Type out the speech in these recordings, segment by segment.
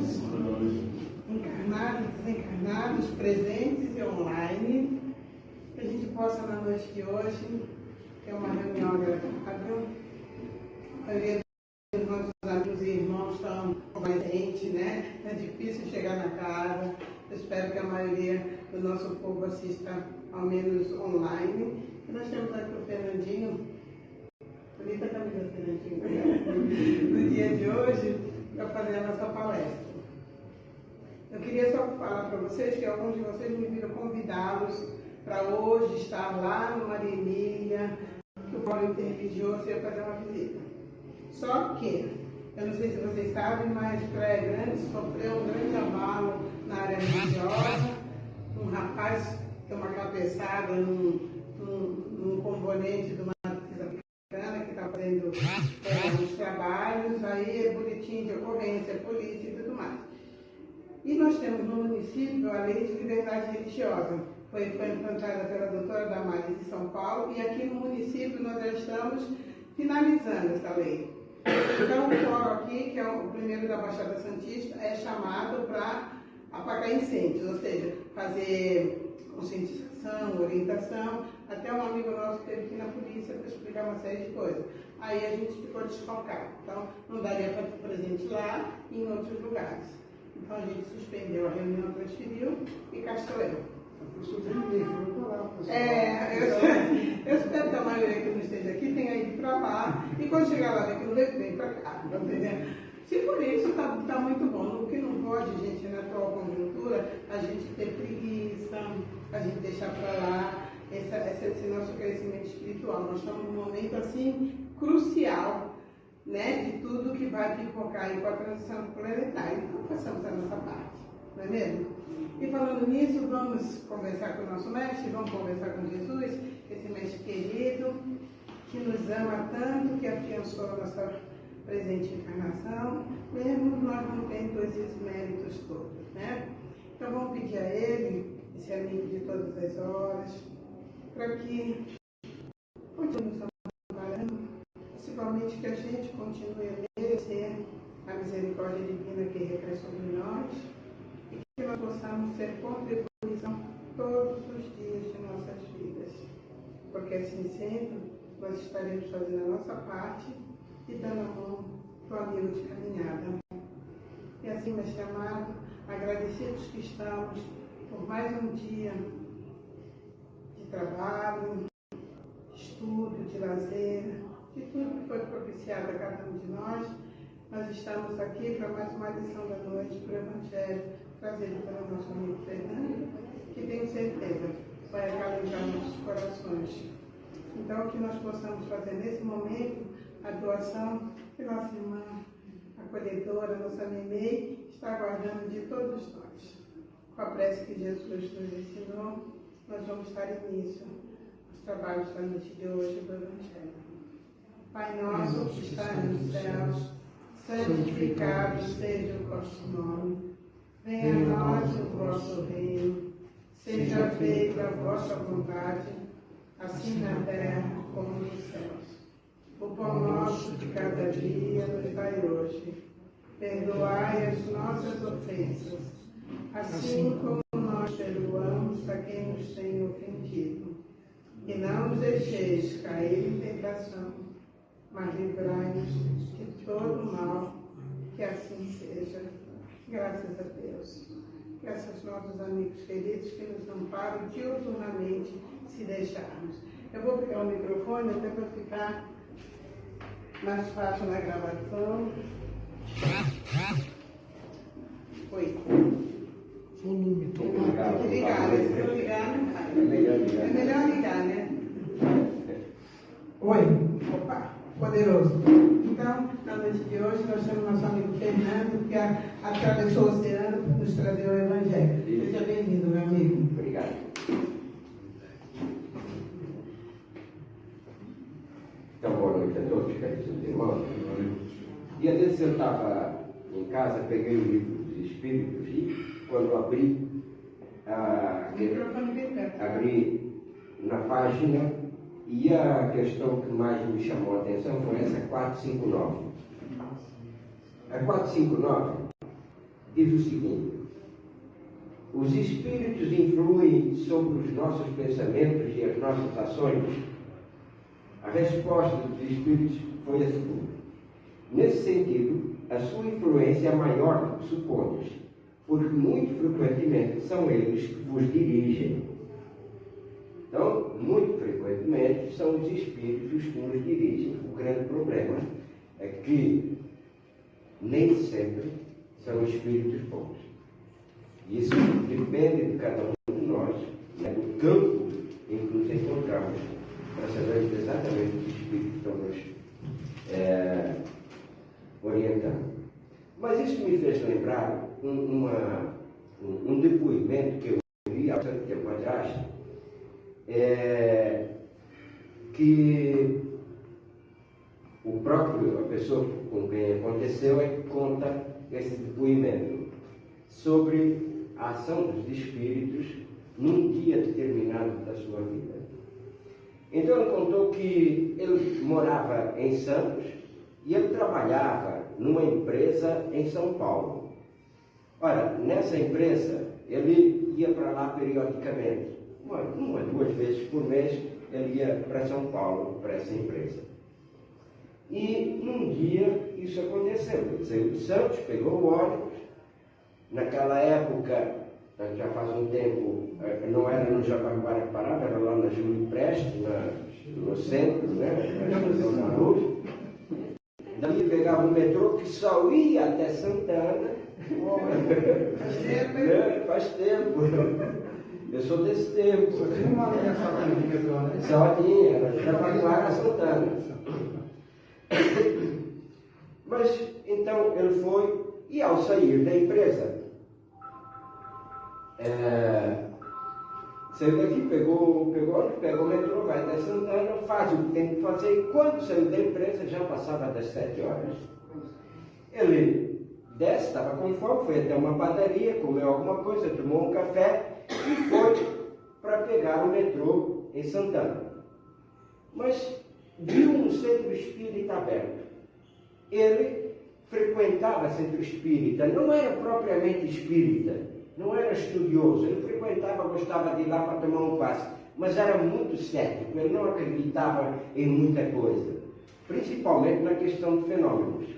todos, encarnados, desencarnados, presentes e online, que a gente possa, na noite de hoje, ter uma reunião agradável. A maioria dos nossos amigos e irmãos estão presentes, né? É difícil chegar na casa. Eu espero que a maioria do nosso povo assista, ao menos online. E nós temos aqui o Fernandinho, bonita camisa, Fernandinho, no dia de hoje, para fazer a nossa palestra. Eu queria só falar para vocês que alguns de vocês me viram convidá-los para hoje estar lá no Maria Emília, que o Paulo intermediou, se ia fazer uma visita. Só que, eu não sei se vocês sabem, mas Praia Grande sofreu um grande abalo na área religiosa. Um rapaz deu uma cabeçada num componente de uma africana que está fazendo os trabalhos, aí é boletim de ocorrência, polícia e tudo mais. E nós temos no município a lei de liberdade religiosa. Foi implantada pela doutora Damares de São Paulo, e aqui no município nós já estamos finalizando essa lei. Então, o fórum aqui, que é o primeiro da Baixada Santista, é chamado para apagar incêndios, ou seja, fazer conscientização, orientação. Até um amigo nosso que esteve aqui na polícia para explicar uma série de coisas. Aí a gente ficou desfalcado. Então, não daria para estar presente lá e em outros lugares. Então, a gente suspendeu a reunião, transferiu e cá estou eu. Eu espero que a maioria que não esteja aqui tenha ido para lá e quando chegar lá daqui no leite, vem para cá. Tá entendendo? Se por isso está muito bom. O que não pode, gente, na atual conjuntura, a gente ter preguiça, a gente deixar para lá esse nosso crescimento espiritual. Nós estamos num momento assim crucial, né, de tudo que vai pipocar aí com a transição planetária. Então façamos a nossa parte, não é mesmo? E falando nisso, vamos conversar com o nosso mestre, vamos conversar com Jesus, esse mestre querido, que nos ama tanto, que afiançou a nossa presente encarnação, mesmo nós não tendo esses méritos todos, né? Então vamos pedir a ele, esse amigo de todas as horas, para que continue trabalhando, principalmente que a gente continue a merecer a misericórdia divina que recai sobre nós, que nós possamos ser contribuição todos os dias de nossas vidas. Porque assim sendo, nós estaremos fazendo a nossa parte e dando a mão para o amigo de caminhada. E assim, mestre amado, agradecidos que estamos por mais um dia de trabalho, de estudo, de lazer, de tudo que foi propiciado a cada um de nós, nós estamos aqui para mais uma lição da noite para o Evangelho, trazido pelo nosso amigo Fernando, que tenho certeza vai acalentar nossos corações. Então, que nós possamos fazer nesse momento a doação que nossa irmã acolhedora, nossa Nenê, está aguardando de todos nós. Com a prece que Jesus nos ensinou, nós vamos dar início aos trabalhos da noite de hoje do Evangelho. Pai nosso que está nos céus, santificado seja o vosso nome. Venha a nós o vosso reino, seja feita a vossa vontade, assim na terra como nos céus. O pão nosso de cada dia nos dai hoje. Perdoai as nossas ofensas, assim como nós perdoamos a quem nos tem ofendido. E não nos deixeis cair em tentação, mas livrai-nos de todo mal, que assim seja. Graças a Deus. Graças aos nossos amigos queridos que nos amparam diuturnamente se deixarmos. Eu vou pegar o microfone até para ficar mais fácil na gravação. Oi. Volume, Tem que ligar, né? Se não ligar, não vai. É melhor ligar, né? Oi. Opa, poderoso. Então, na noite de hoje, nós temos nosso amigo Fernando, que atravessou o oceano para nos trazer o Evangelho. Seja bem-vindo, meu amigo. Obrigado. Então, boa noite a todos, queridos irmãos. Dia desses eu estava em casa, peguei o livro dos Espíritos e, quando abri na página, e a questão que mais me chamou a atenção foi essa 459. A 459 diz o seguinte: os espíritos influem sobre os nossos pensamentos e as nossas ações? A resposta dos espíritos foi a seguinte: nesse sentido, a sua influência é maior do que supondes, porque muito frequentemente são eles que vos dirigem. Então, muito frequentemente são os espíritos que nos dirigem. O grande problema é que nem sempre são espíritos bons. Isso depende de cada um de nós, né, do campo em que nos encontramos, para sabermos exatamente os espíritos estão nos orientando. Mas isso me fez lembrar um depoimento que eu vi há bastante tempo atrás, que a pessoa com quem aconteceu é que conta esse depoimento sobre a ação dos espíritos num dia determinado da sua vida. Então ele contou que ele morava em Santos e ele trabalhava numa empresa em São Paulo. Ora, nessa empresa ele ia para lá periodicamente. Uma, duas vezes por mês ele ia para São Paulo, para essa empresa. E num dia isso aconteceu. Ele saiu de Santos, pegou o ônibus. Naquela época, já faz um tempo, não era no Jabaquara que parava, era lá na Júlio Prestes, no centro, né? Na luz. Daí pegava o metrô que só ia até Santana. Faz tempo. Eu sou desse tempo. Só tinha uma linha só de metrô, né? Só tinha, era Jabaquara a Santana. Mas então ele foi, e ao sair da empresa, saiu daqui, pegou o metrô, vai até Santana, faz o que tem que fazer, e quando saiu da empresa já passava das 7 horas. Ele desce, estava com fome, foi até uma padaria, comeu alguma coisa, tomou um café e foi para pegar o metrô em Santana. Mas viu um centro espírita aberto. Ele frequentava centro espírita, não era propriamente espírita, não era estudioso, ele frequentava, gostava de ir lá para tomar um passe, mas era muito cético, ele não acreditava em muita coisa, principalmente na questão de fenômenos.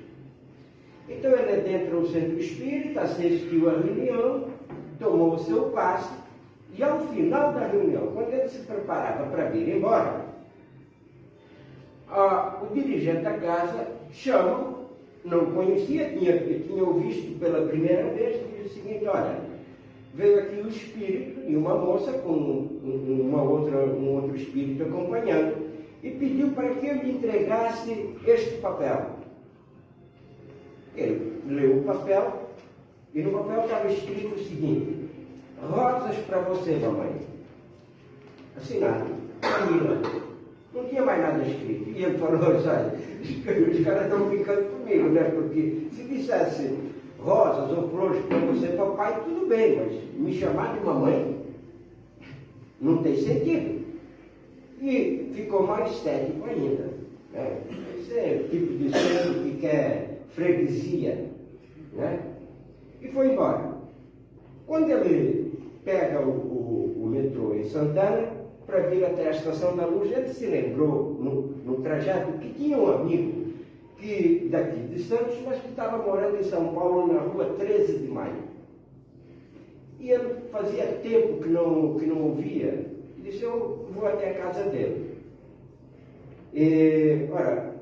Então ele adentrou o centro espírita, assistiu à reunião, tomou o seu passe, e ao final da reunião, quando ele se preparava para vir embora, o dirigente da casa chama, não conhecia, tinha o visto pela primeira vez, e diz o seguinte: olha, veio aqui o espírito e uma moça com um outro espírito acompanhando, e pediu para que eu lhe entregasse este papel. Ele leu o papel, e no papel estava escrito o seguinte: rosas para você, mamãe. Assinado, Camila. Não tinha mais nada escrito. E ele falou: olha, os caras estão ficando comigo, né? Porque se dissesse rosas ou flores para você, papai, tudo bem, mas me chamar de mamãe não tem sentido. E ficou mais cético ainda, né? Esse é o tipo de centro que quer freguesia, né? E foi embora. Quando ele pega o metrô em Santana, para vir até a Estação da Luz, ele se lembrou, no trajeto, que tinha um amigo daqui de Santos, mas que estava morando em São Paulo, na rua 13 de Maio. E ele fazia tempo que não o via, e disse: eu vou até a casa dele. E, ora,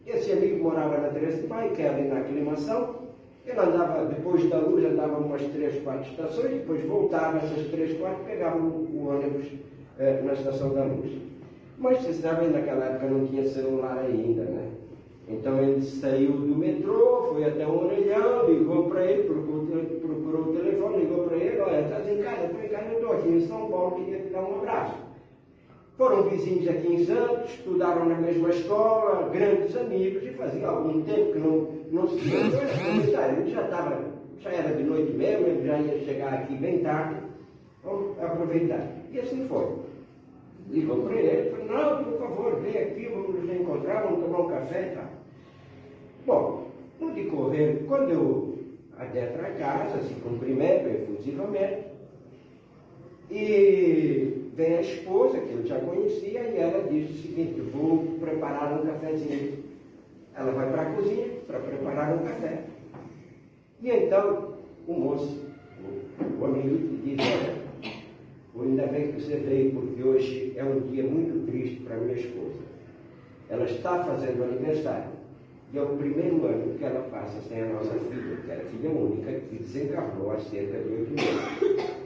esse amigo morava na 13 de Maio, que era ali na Aclimação. Ele andava, depois da Luz, andava umas 3, 4 estações, depois voltava essas 3, 4, pegava o ônibus na Estação da Luz. Mas vocês sabem, naquela época não tinha celular ainda, né? Então ele saiu do metrô, foi até um orelhão, ligou para ele, procurou o telefone, ligou para ele: olha, estás em casa? Eu falei: cara, eu estou aqui em São Paulo, queria te dar um abraço. Foram vizinhos aqui em Santos, estudaram na mesma escola, grandes amigos, e fazia algum tempo que não se via. Ele já era de noite mesmo, ele já ia chegar aqui bem tarde, vamos aproveitar. E assim foi. Ligou para ele, falou: não, por favor, vem aqui, vamos nos encontrar, vamos tomar um café e tal. Bom, no decorrer, quando adentra a casa, se cumprimentam efusivamente. E vem a esposa, que ele já conhecia, e ela diz o seguinte: vou preparar um cafezinho. Ela vai para a cozinha para preparar um café. E então o moço, o amigo, diz: olha, ainda bem que você veio, porque hoje é um dia muito triste para minha esposa. Ela está fazendo aniversário. E é o primeiro ano que ela passa sem a nossa filha, que era filha única, que desencarnou há cerca de 8 meses.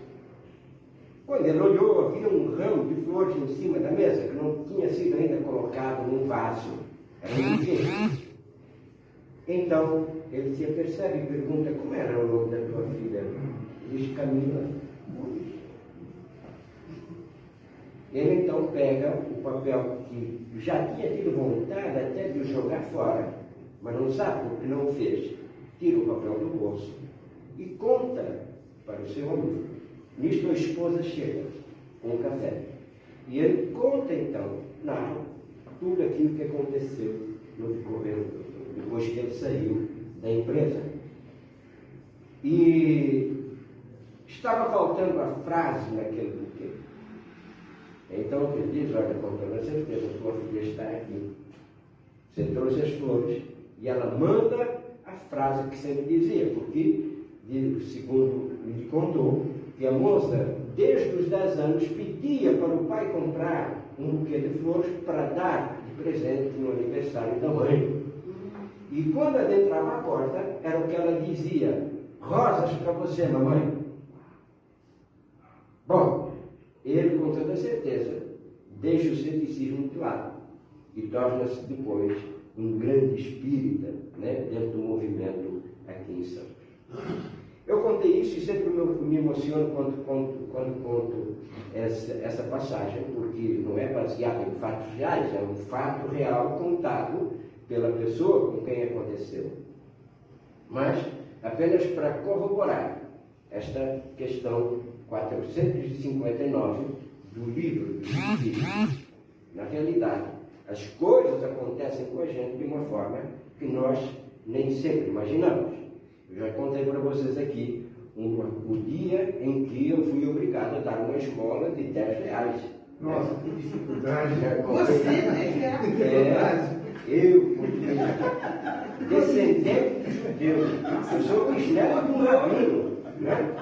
Quando ele olhou, havia um ramo de flores em cima da mesa, que não tinha sido ainda colocado num vaso. Era um buquê. Então, ele se apercebe e pergunta: como era o nome da tua filha? Diz: Camila. Ele então pega o papel que já tinha tido vontade até de o jogar fora, mas não sabe porque não o fez. Tira o papel do bolso e conta para o seu amigo. Nisto a esposa chega com o café. E ele conta então, narra, tudo aquilo que aconteceu no decorrer, depois que ele saiu da empresa. E estava faltando a frase naquele buquê. Então ele diz: olha, com toda certeza, tua filha está aqui. Você trouxe as flores. E ela manda a frase que sempre dizia, porque, segundo lhe contou, que a moça, desde os 10 anos, pedia para o pai comprar um buquê de flores para dar de presente no aniversário da mãe. E quando adentrava a porta, era o que ela dizia: rosas para você, mamãe. Bom, ele, com toda certeza, deixa o ceticismo de lado e torna-se depois um grande espírita, né, dentro do movimento aqui em Santos. Eu contei isso e sempre me emociono quando conto essa passagem, porque não é baseado em fatos reais, é um fato real contado pela pessoa com quem aconteceu. Mas apenas para corroborar esta questão 459 do livro dos Espíritos. Na realidade, as coisas acontecem com a gente de uma forma que nós nem sempre imaginamos. Eu já contei para vocês aqui o dia em que eu fui obrigado a dar uma esmola de 10 reais. Nossa, que dificuldade. Você, né? Eu, descendente de judeu, eu sou bisneto de um rabino, né?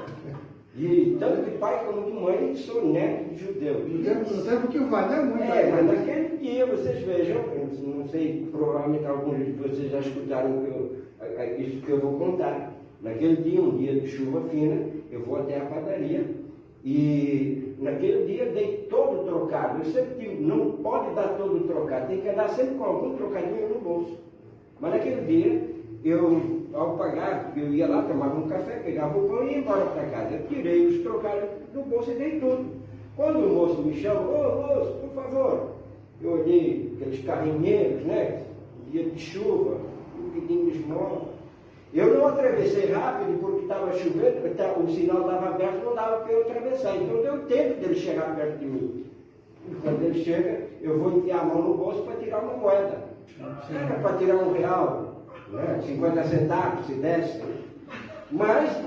E tanto de pai como de mãe sou neto de judeu. No tempo que valeu muito. Mas naquele dia, vocês vejam, eu não sei, provavelmente alguns de vocês já escutaram isso que eu vou contar. Naquele dia, um dia de chuva fina, eu vou até a padaria e naquele dia dei todo trocado. Eu sempre digo, não pode dar todo trocado, tem que andar sempre com algum trocadinho no bolso. Mas naquele dia, eu, ao pagar, eu ia lá, tomava um café, pegava o pão e ia embora para casa. Eu tirei os trocados do bolso e dei tudo. Quando o moço me chamou: ô moço, por favor, eu olhei aqueles carrinheiros, né? Dia de chuva, pedindo esmola. Eu não atravessei rápido porque estava chovendo, o sinal estava aberto, não dava para eu atravessar. Então deu tempo dele chegar perto de mim. E quando ele chega, eu vou enfiar a mão no bolso para tirar uma moeda. Era para tirar R$1, né? 50 centavos, se desse. Mas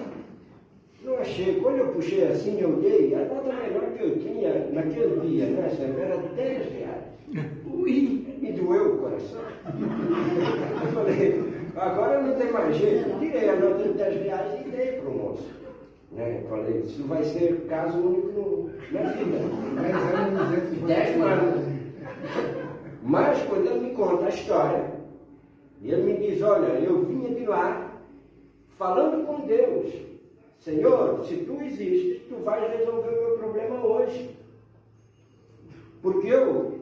não achei. Quando eu puxei assim, eu dei, a nota melhor que eu tinha naquele dia, né, era R$10. Ui! Me doeu o coração. Eu falei, agora não tem mais jeito. Tirei a nota de R$10 e dei para o moço. Né? Eu falei, isso vai ser caso único na vida. 10 anos. Mas quando ele me conta a história, ele me diz: olha, eu vinha de lá falando com Deus: Senhor, se tu existes, tu vais resolver o meu problema hoje. Porque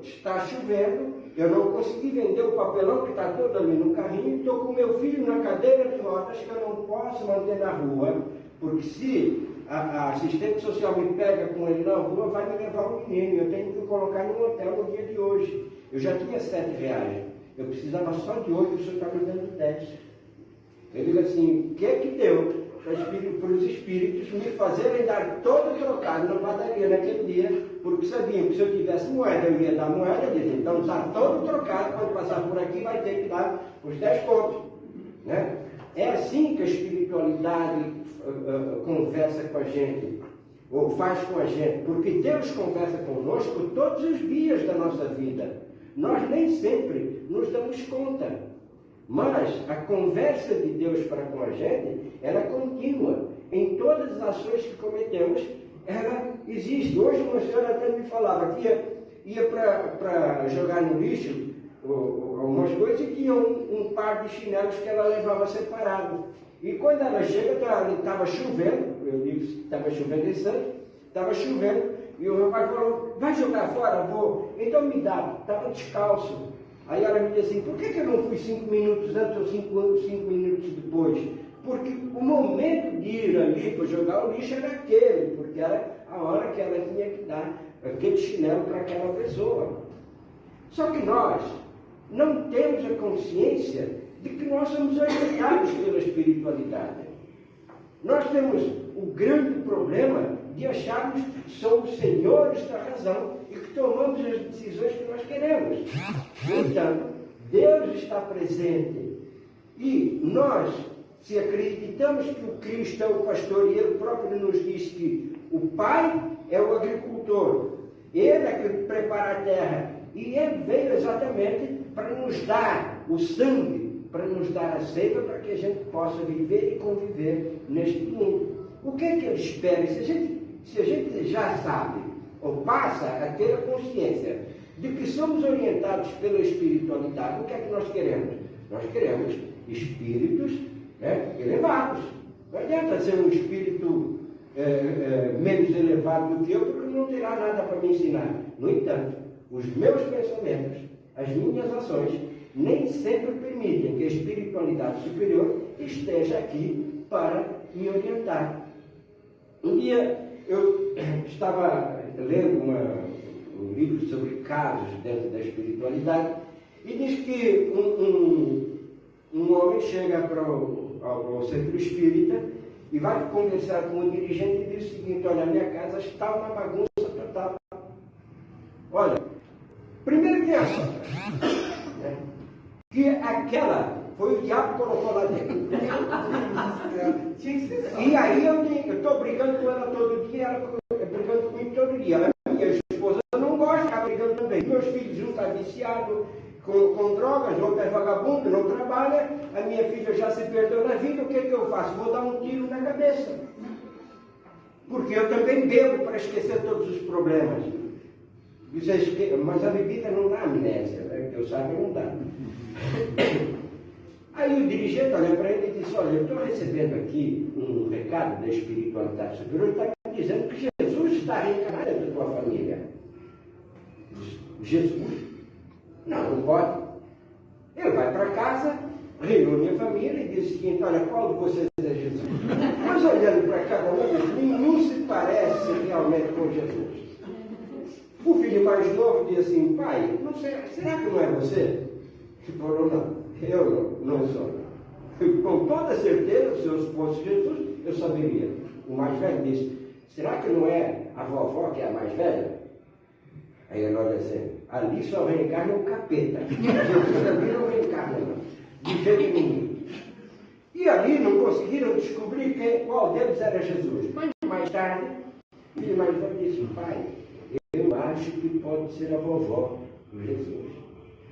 está chovendo, eu não consegui vender o papelão que está todo ali no carrinho, estou com meu filho na cadeira de rodas que eu não posso manter na rua, porque se a assistente social me pega com ele na rua, vai me levar o menino, eu tenho que colocar no hotel no dia de hoje. Eu já tinha R$7, eu precisava só de 8, o senhor está me dando 10. Eu digo assim: o que é que deu para os espíritos me fazerem dar todo trocado na padaria naquele dia, porque sabiam que se eu tivesse moeda, eu ia dar moeda, dizem, então está todo trocado, quando passar por aqui vai ter que dar os 10 contos, né? É assim que a espiritualidade conversa com a gente, ou faz com a gente, porque Deus conversa conosco todos os dias da nossa vida. Nós nem sempre nos damos conta, mas a conversa de Deus para com a gente, ela é contínua. Em todas as ações que cometemos, ela existe. Hoje uma senhora até me falava que ia para jogar no lixo algumas coisas e tinha um par de chinelos que ela levava separado. E quando ela chega, estava chovendo, eu digo que estava chovendo em Santos, estava chovendo, e o rapaz falou, vai jogar fora? Vou. Então me dá, estava descalço. Aí ela me disse assim, por que eu não fui 5 minutos antes ou 5 minutos depois? Porque o momento de ir ali para jogar o lixo era aquele, porque era a hora que ela tinha que dar aquele chinelo para aquela pessoa. Só que nós não temos a consciência de que nós somos orientados pela espiritualidade. Nós temos o grande problema de acharmos que somos senhores da razão e que tomamos as decisões que nós queremos. Então, Deus está presente e nós, se acreditamos que o Cristo é o pastor e Ele próprio nos diz que o Pai é o agricultor, Ele é que prepara a terra e Ele veio exatamente para nos dar o sangue, para nos dar a seiva, para que a gente possa viver e conviver neste mundo. O que é que Ele espera? Se a gente já sabe, ou passa a ter a consciência de que somos orientados pela espiritualidade, o que é que nós queremos? Nós queremos espíritos elevados. Não adianta ser um espírito menos elevado do que eu, porque não terá nada para me ensinar. No entanto, os meus pensamentos, as minhas ações, nem sempre permitem que a espiritualidade superior esteja aqui para me orientar. Um dia eu estava lendo um livro sobre casos dentro da espiritualidade e diz que um homem chega ao centro espírita e vai conversar com o dirigente e diz o seguinte: olha, a minha casa está uma bagunça total. Olha, primeiro que é só, né? Que aquela foi o diabo que colocou lá dentro. E aí eu estou brigando com ela todo dia, ela brigando comigo todo dia. A minha esposa não gosta, está brigando também. Meus filhos, um está viciado com drogas, outro é vagabundo, não trabalha. A minha filha já se perdeu na vida, o que é que eu faço? Vou dar um tiro na cabeça. Porque eu também bebo para esquecer todos os problemas. Mas a bebida não dá amnésia, né? Que eu saiba, não dá. Aí o dirigente olha para ele e disse: olha, eu estou recebendo aqui um recado da espiritualidade superior, ele está dizendo que Jesus está reencarnado dentro da tua família. Jesus? Não pode. Ele vai para casa, reúne a família e diz o seguinte: olha, qual de vocês é Jesus? Mas olhando para cada um, nenhum se parece realmente com Jesus. O filho mais novo diz assim: pai, não sei, será que não é você? Ele falou: não, eu não sou. Com toda certeza, se eu fosse Jesus, eu saberia. O mais velho disse: será que não é a vovó que é a mais velha? Aí ele olha assim: ali só reencarna o capeta. Jesus ali não reencarna, não. De jeito nenhum. E ali não conseguiram descobrir qual deles era Jesus. Mas mais tarde, o filho mais velho disse: pai, eu acho que pode ser a vovó de Jesus.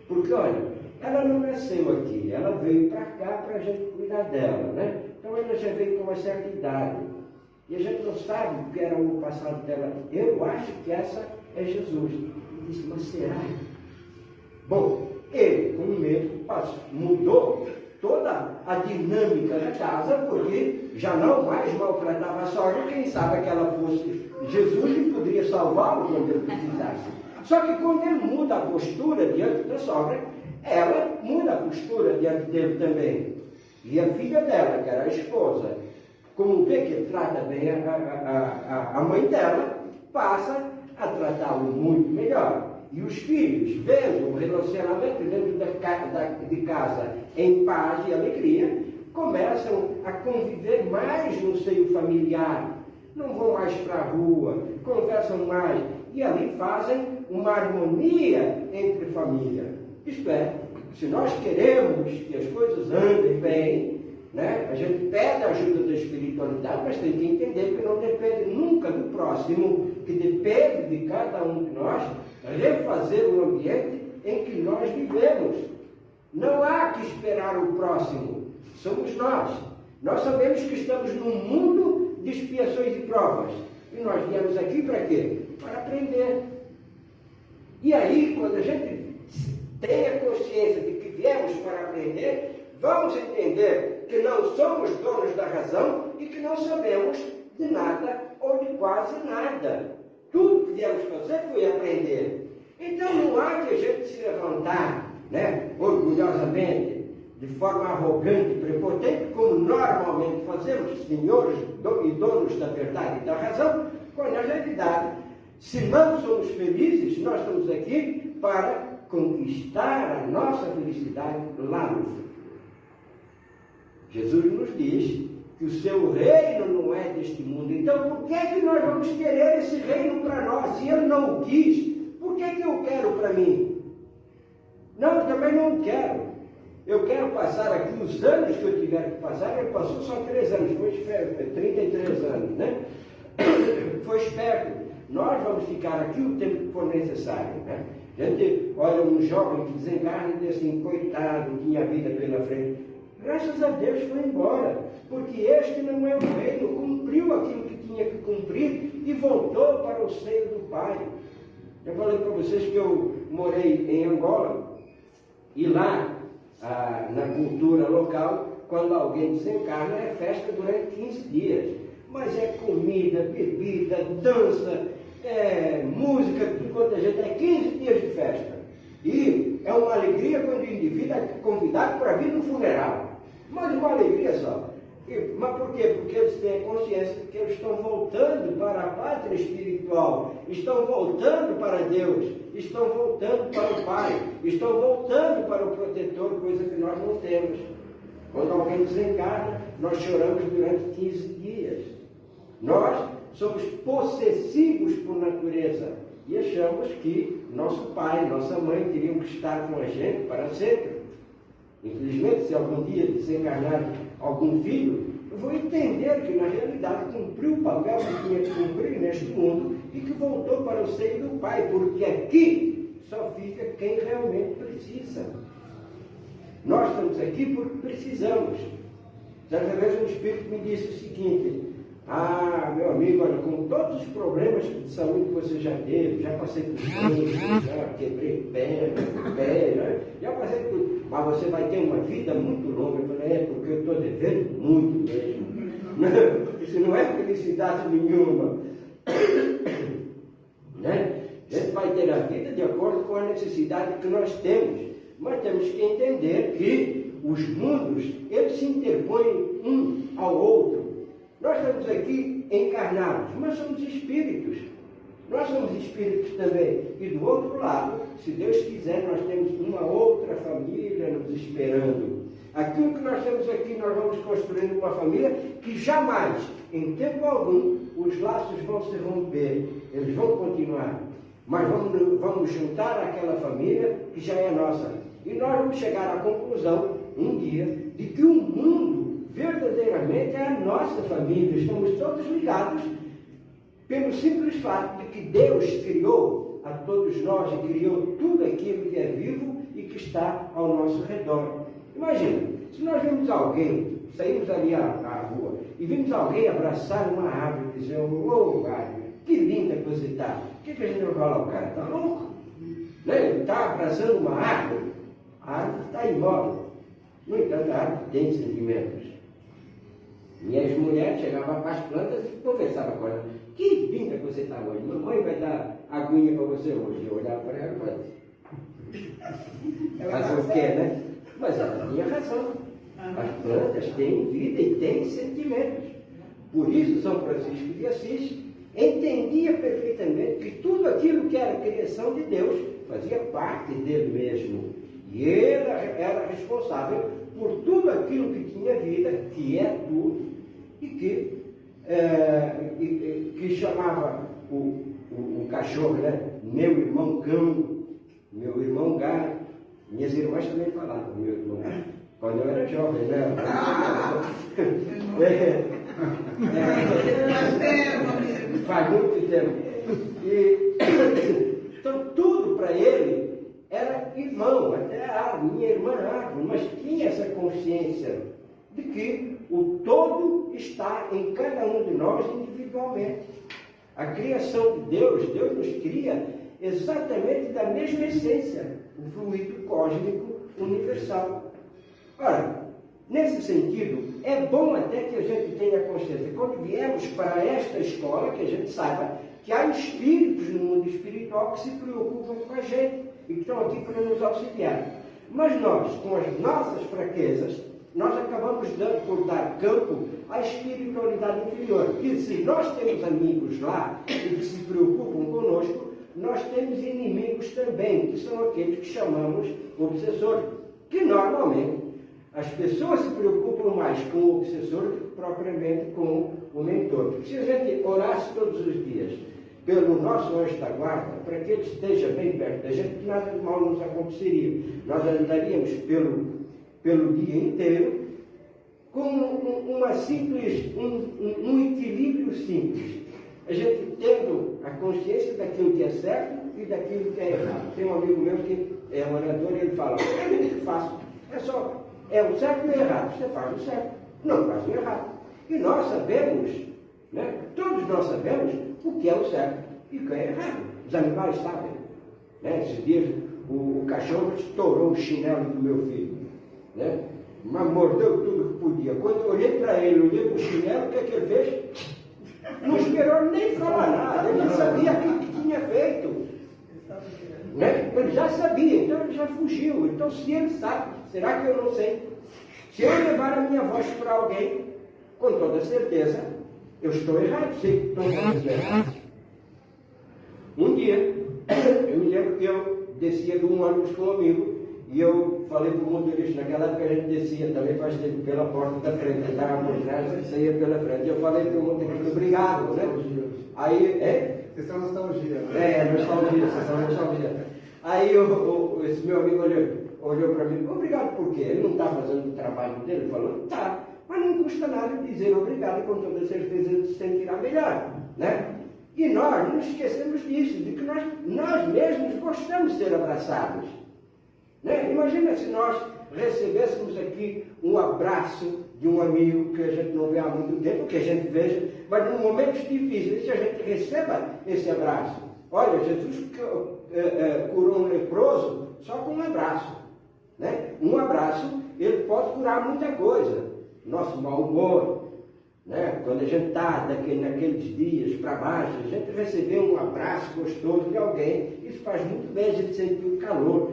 Porque, olha, ela não nasceu aqui, ela veio para cá para a gente cuidar dela, né? Então ela já veio com uma certa idade. E a gente não sabe o que era o passado dela. Eu acho que essa é Jesus. Ele disse: mas será? Bom, ele, com medo, mudou toda a dinâmica da casa, porque já não mais maltratava a sogra. Quem sabe que ela fosse Jesus e poderia salvá-lo quando ele precisasse. Só que quando ele muda a postura diante da sogra, ela muda a postura diante dele também. E a filha dela, que era a esposa, como vê que ele trata bem a mãe dela, passa a tratá-lo muito melhor. E os filhos, vendo o relacionamento dentro de casa em paz e alegria, começam a conviver mais no seio familiar. Não vão mais para a rua, conversam mais. E ali fazem uma harmonia entre família. Isto é, se nós queremos que as coisas andem bem, né? A gente pede a ajuda da espiritualidade, mas tem que entender que não depende nunca do próximo, que depende de cada um de nós refazer o ambiente em que nós vivemos. Não há que esperar o próximo, somos nós. Nós sabemos que estamos num mundo de expiações e provas. E nós viemos aqui para quê? Para aprender. E aí, quando a gente tem a consciência de que viemos para aprender, vamos entender que não somos donos da razão e que não sabemos de nada ou de quase nada. Tudo que viemos fazer foi aprender. Então não há que a gente se levantar, né, orgulhosamente, de forma arrogante e prepotente, como normalmente fazemos, senhores e donos da verdade e da razão, quando na realidade, se não somos felizes, nós estamos aqui para conquistar a nossa felicidade lá no futuro. Jesus nos diz que o seu reino não é deste mundo. Então, por que é que nós vamos querer esse reino para nós? Se ele não o quis, por que é que eu quero para mim? Não, eu também não quero. Eu quero passar aqui os anos que eu tiver que passar. Ele passou só 3 anos, foi esperto, 33 anos, né? Foi esperto. Nós vamos ficar aqui o tempo que for necessário, né? A gente olha um jovem que desencarna e diz assim, coitado, tinha vida pela frente. Graças a Deus foi embora, porque este não é o reino, cumpriu aquilo que tinha que cumprir e voltou para o seio do Pai. Eu falei para vocês que eu morei em Angola e lá, na cultura local, quando alguém desencarna, é festa durante 15 dias. Mas é comida, bebida, dança, música, tudo quanto a gente, é 15 dias de festa. E é uma alegria quando o indivíduo é convidado para vir no funeral. Mas uma alegria só. Mas por quê? Porque eles têm a consciência de que eles estão voltando para a pátria espiritual, estão voltando para Deus, estão voltando para o Pai, estão voltando para o protetor, coisa que nós não temos. Quando alguém desencarna, nós choramos durante 15 dias. Nós somos possessivos por natureza e achamos que nosso pai, nossa mãe teriam que estar com a gente para sempre. Infelizmente, se algum dia desencarnar algum filho, eu vou entender que na realidade cumpriu o papel que tinha que cumprir neste mundo e que voltou para o seio do Pai, porque aqui só fica quem realmente precisa. Nós estamos aqui porque precisamos. Certa vez um espírito me disse o seguinte: meu amigo, olha, com todos os problemas de saúde que você já teve, já passei por tudo, já quebrei pé, já passei por tudo, mas você vai ter uma vida muito longa. Eu falei, porque eu estou devendo muito mesmo. Isso não é felicidade nenhuma. Né? A gente vai ter a vida de acordo com a necessidade que nós temos, mas temos que entender que os mundos, eles se interpõem um ao outro. Nós estamos aqui encarnados, mas somos espíritos. Nós somos espíritos também. E do outro lado, se Deus quiser, nós temos uma outra família nos esperando. Aquilo que nós temos aqui, nós vamos construindo uma família que jamais, em tempo algum, os laços vão se romper. Eles vão continuar. Mas vamos juntar aquela família que já é nossa. E nós vamos chegar à conclusão, um dia, de que o mundo verdadeiramente é a nossa família. Estamos todos ligados pelo simples fato de que Deus criou a todos nós e criou tudo aquilo que é vivo e que está ao nosso redor. Imagina, se nós vimos alguém, saímos ali à rua e vimos alguém abraçar uma árvore e dizer, árvore, que linda que você está. O que a gente vai falar? O cara está louco? Né? Ele está abraçando uma árvore. A árvore está imóvel. No entanto, a árvore tem sentimentos. Minhas mulheres chegavam para as plantas e conversavam com elas. Que linda que você está hoje. Mamãe vai dar aguinha para você hoje. Eu olhava para ela e falava, fazer o quê, né? Mas ela tinha razão. As plantas têm vida e têm sentimentos. Por isso, São Francisco de Assis entendia perfeitamente que tudo aquilo que era criação de Deus fazia parte dele mesmo. E ele era responsável por tudo aquilo que tinha vida, que é tudo, e que chamava o cachorro, né? Meu irmão cão, meu irmão gato. Minhas irmãs também falavam, meu irmão gato. Quando eu era jovem, né? Faz muito tempo. Então, tudo para ele era irmão, até a minha irmã Árvore, mas tinha essa consciência de que o todo está em cada um de nós individualmente. A criação de Deus nos cria exatamente da mesma essência, o fluido cósmico universal. Ora, nesse sentido, é bom até que a gente tenha consciência, quando viemos para esta escola, que a gente saiba que há espíritos no mundo espiritual que se preocupam com a gente e que estão aqui para nos auxiliar. Mas nós, com as nossas fraquezas, nós acabamos por dar campo à espiritualidade inferior. E se nós temos amigos lá e que se preocupam conosco, nós temos inimigos também, que são aqueles que chamamos obsessores, que normalmente as pessoas se preocupam mais com o obsessor do que propriamente com o mentor. Porque se a gente orasse todos os dias pelo nosso anjo da guarda, para que ele esteja bem perto da gente, nada de mal nos aconteceria. Nós andaríamos pelo dia inteiro com um equilíbrio simples. A gente tendo a consciência daquilo que é certo e daquilo que é errado. Tem um amigo meu que é orador e ele fala, é muito fácil, é o certo e o errado. Você faz o certo, não faz o errado. E nós sabemos, né? Todos nós sabemos o que é o certo e o que é errado. Os animais sabem. Né? Esses dias o cachorro estourou o chinelo do meu filho. Né? Mas mordeu tudo que podia. Quando eu olhei para ele, olhei para o chinelo, o que é que ele fez? Não esperou nem falar nada, ele não sabia o que tinha feito. Né? Ele já sabia, então ele já fugiu. Então, se ele sabe, será que eu não sei? Se eu levar a minha voz para alguém, com toda certeza, eu estou errado, sei que estou errado. Um dia, eu me lembro que eu descia de um ônibus com um amigo e eu falei para o motorista, naquela época a gente descia também faz tempo pela porta da frente, estava por trás e saía pela frente. Eu falei para o motorista, obrigado, né? Aí, Vocês são nostalgia, né? Vocês são nostalgia. Aí esse meu amigo olhou para mim, obrigado por quê? Ele não está fazendo o trabalho dele? Ele falou, tá, mas não custa nada dizer obrigado e com toda certeza ele se sentirá melhor, né? E nós não esquecemos disso, de que nós mesmos gostamos de ser abraçados. Né? Imagina se nós recebêssemos aqui um abraço de um amigo que a gente não vê há muito tempo, que a gente veja, mas em momentos difíceis, se a gente receba esse abraço. Olha, Jesus curou um leproso só com um abraço. Né? Um abraço, ele pode curar muita coisa. Nosso mau humor, né? Quando a gente está naqueles dias para baixo, a gente receber um abraço gostoso de alguém, isso faz muito bem a gente sentir o calor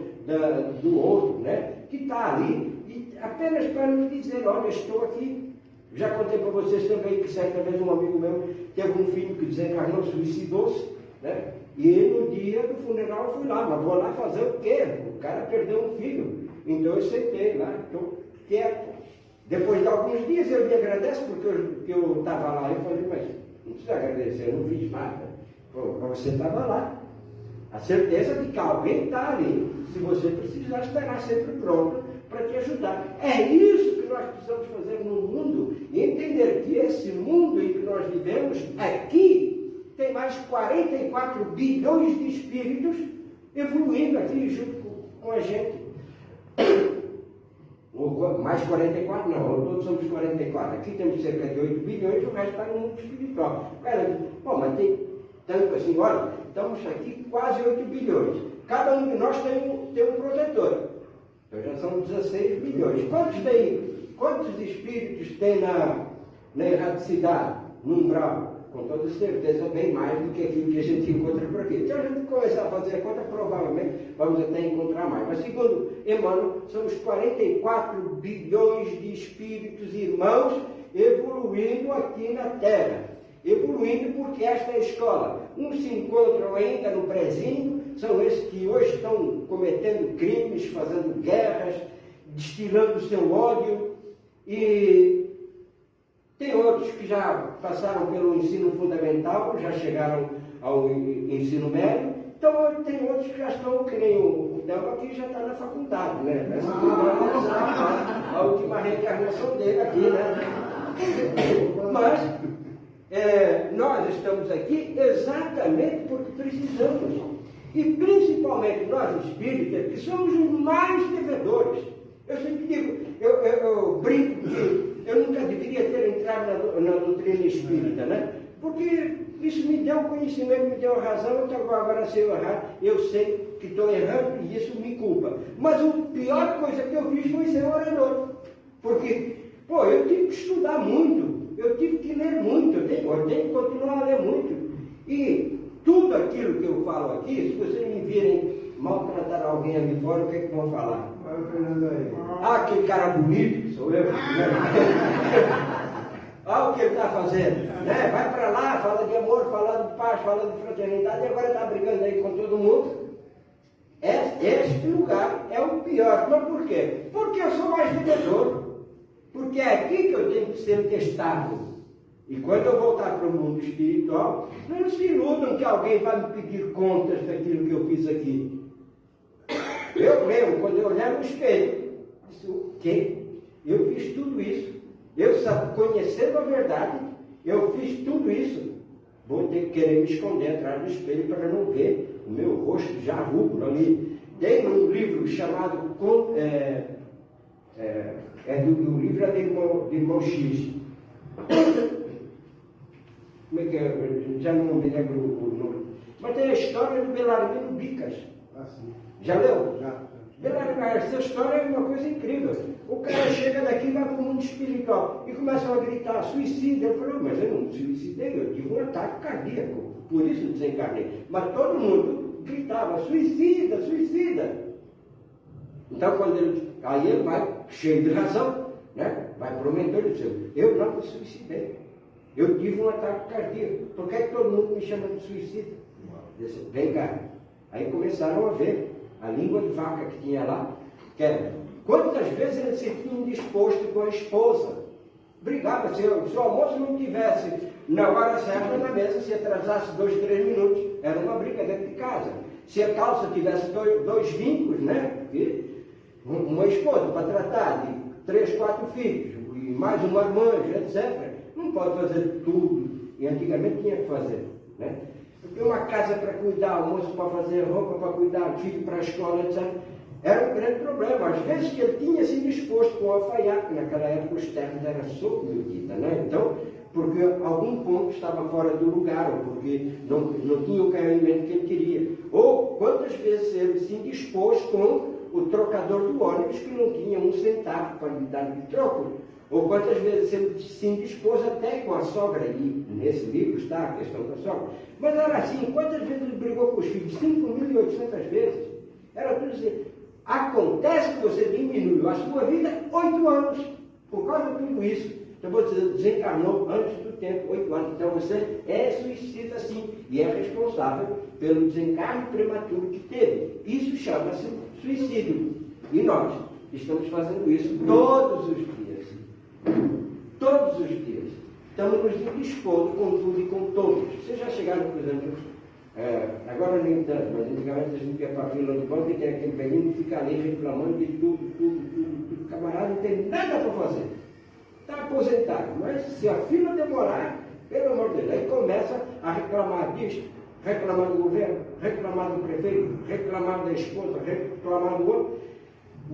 do outro, né? Que está ali, e apenas para nos dizer, olha, estou aqui. Já contei para vocês também que certa vez um amigo meu teve um filho que desencarnou, suicidou-se, né? E no dia do funeral eu fui lá, mas vou lá fazer o quê? O cara perdeu um filho. Então eu sentei lá, estou quieto. Depois de alguns dias ele me agradece porque eu estava lá. Eu falei, mas não precisa agradecer, eu não fiz nada. Falei, mas você estava lá. A certeza de que alguém está ali. Se você precisar, estará sempre pronto para te ajudar. É isso que nós precisamos fazer no mundo. E entender que esse mundo em que nós vivemos, aqui, tem mais 44 bilhões de espíritos evoluindo aqui junto com a gente. Mais 44, não, todos somos 44. Aqui temos cerca de 8 bilhões, o resto está no mundo espiritual. Cara, bom, mas tem tanto assim, olha, estamos aqui quase 8 bilhões. Cada um de nós tem um protetor. Então já são 16 bilhões. Quantos espíritos tem na erradicidade, no umbral? Com toda certeza, bem mais do que aquilo que a gente encontra por aqui. Então a gente começar a fazer a conta, provavelmente vamos até encontrar mais. Mas segundo Emmanuel, somos 44 bilhões de espíritos irmãos evoluindo aqui na Terra. Evoluindo porque esta é a escola. Uns se encontram ainda no prezinho, são esses que hoje estão cometendo crimes, fazendo guerras, destilando seu ódio, e tem outros que já passaram pelo ensino fundamental, já chegaram ao ensino médio, Então, tem outros que já estão, que nem o Delma aqui, já está na faculdade, né? Essa a última reencarnação dele aqui, né? Mas, nós estamos aqui exatamente porque precisamos. E principalmente nós espíritas, que somos os mais devedores. Eu sempre digo, eu brinco que eu nunca deveria ter entrado na doutrina espírita, né? Porque isso me deu conhecimento, me deu razão, então agora se eu errar, eu sei que estou errando e isso me culpa. Mas a pior coisa que eu fiz foi ser orador. Porque, eu tive que estudar muito, eu tive que ler muito, eu tenho que continuar a ler muito. E tudo aquilo que eu falo aqui, se vocês me virem maltratar alguém ali fora, o que é que vão falar? Olha o Fernando aí. Aquele cara bonito, que sou eu. Olha o que ele está fazendo, né? Vai para lá, fala de amor, fala de paz, fala de fraternidade, e agora está brigando aí com todo mundo. Este lugar é o pior. Mas por quê? Porque eu sou mais devedor. Porque é aqui que eu tenho que ser testado. E quando eu voltar para o mundo espiritual, não se iludam que alguém vai me pedir contas daquilo que eu fiz aqui. Eu lembro, quando eu olhar no espelho, disse, o quê? Eu fiz tudo isso. Eu, conhecendo a verdade, eu fiz tudo isso. Vou ter que querer me esconder atrás do espelho para não ver o meu rosto já rubro ali. Tem um livro chamado... o livro é do irmão X. Como é que é? Já não me lembro o nome. Mas tem a história do Belarmino Bicas. Ah, sim. Já leu? Já. Essa história é uma coisa incrível. O cara chega daqui e vai para o mundo espiritual e começam a gritar, suicida. Eu falei, mas eu não me suicidei, eu tive um ataque cardíaco, por isso desencarnei. Mas todo mundo gritava, suicida, suicida. Então, aí ele vai, cheio de razão, né? Vai para o mentor e diz, eu não me suicidei. Eu tive um ataque cardíaco. Por que todo mundo me chama de suicida? Eu disse, vem cá. Aí começaram a ver a língua de vaca que tinha lá, que era, quantas vezes ele se tinha indisposto com a esposa. Brigava, se o almoço não tivesse na hora certa na mesa, se atrasasse 2, 3 minutos, era uma briga dentro de casa. Se a calça tivesse dois vincos, né? Uma esposa para tratar de 3, 4 filhos, e mais uma marmanjo, etc. Não pode fazer tudo. E antigamente tinha que fazer, né? Porque uma casa para cuidar, almoço para fazer, roupa para cuidar, filho para a escola, etc. Era um grande problema. Às vezes que ele tinha se disposto com o alfaiate, naquela época os ternos eram sob medida, né? Então, porque algum ponto estava fora do lugar, ou porque não tinha o caimento que ele queria. Ou quantas vezes ele se indispôs com o trocador do ônibus que não tinha um centavo para lhe dar de troco. Ou quantas vezes ele se indispôs até com a sogra, e nesse livro está a questão da sogra. Mas era assim, quantas vezes ele brigou com os filhos? 5.800 vezes. Era tudo assim. Acontece que você diminuiu a sua vida 8 anos, por causa de tudo isso. Então você desencarnou antes do tempo, 8 anos. Então você é suicida sim, e é responsável pelo desencarne prematuro que teve. Isso chama-se suicídio. E nós estamos fazendo isso todos os dias. Todos os dias. Estamos nos indispondo com tudo e com todos. Vocês já chegaram, por exemplo, agora nem tanto, mas antigamente a gente ia para a fila do banco e tem aquele velhinho que fica ali reclamando de tudo. Camarada não tem nada para fazer. Está aposentado, mas se a fila demorar, pelo amor de Deus, aí começa a reclamar disso, reclamar do governo, reclamar do prefeito, reclamar da esposa, reclamar do outro.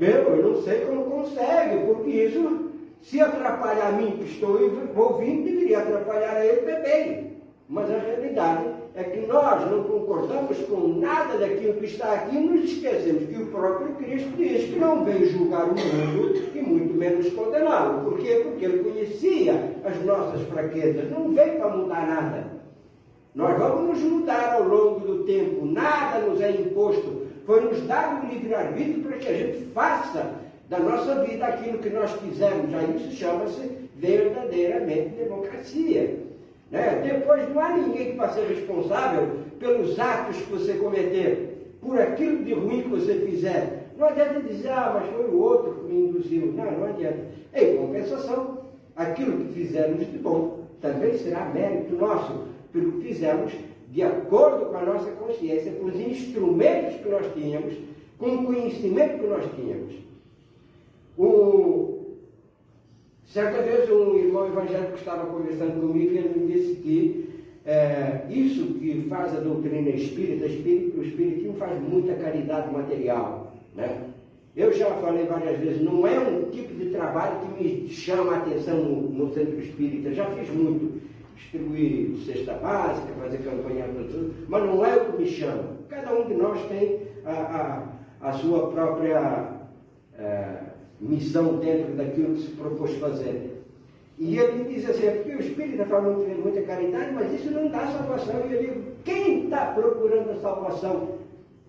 Eu não sei como consegue, porque isso, se atrapalhar a mim que estou ouvindo, deveria atrapalhar a ele também. Mas a realidade é que nós não concordamos com nada daquilo que está aqui e nos esquecemos que o próprio Cristo diz que não veio julgar o mundo e muito menos condená-lo. Por quê? Porque ele conhecia as nossas fraquezas, não veio para mudar nada. Nós vamos nos mudar ao longo do tempo, nada nos é imposto. Foi nos dado o livre-arbítrio para que a gente faça da nossa vida aquilo que nós quisermos. Aí isso chama-se verdadeiramente democracia. Né? Depois não há ninguém que vai ser responsável pelos atos que você cometer, por aquilo de ruim que você fizer. Não adianta dizer, mas foi o outro que me induziu. Não adianta. Em compensação, aquilo que fizermos de bom também será mérito nosso, pelo que fizemos de acordo com a nossa consciência, com os instrumentos que nós tínhamos, com o conhecimento que nós tínhamos. Certa vez um irmão evangélico estava conversando comigo e ele me disse que isso que faz a doutrina espírita, o espiritismo faz muita caridade material, né? Eu já falei várias vezes, não é um tipo de trabalho que me chama a atenção no centro espírita. Já fiz muito, distribuir cesta básica, fazer campanha, mas não é o que me chama. Cada um de nós tem a sua própria missão dentro daquilo que se propôs fazer. E ele me diz assim, porque o espírita fala muita caridade, mas isso não dá salvação. E eu digo, quem está procurando a salvação?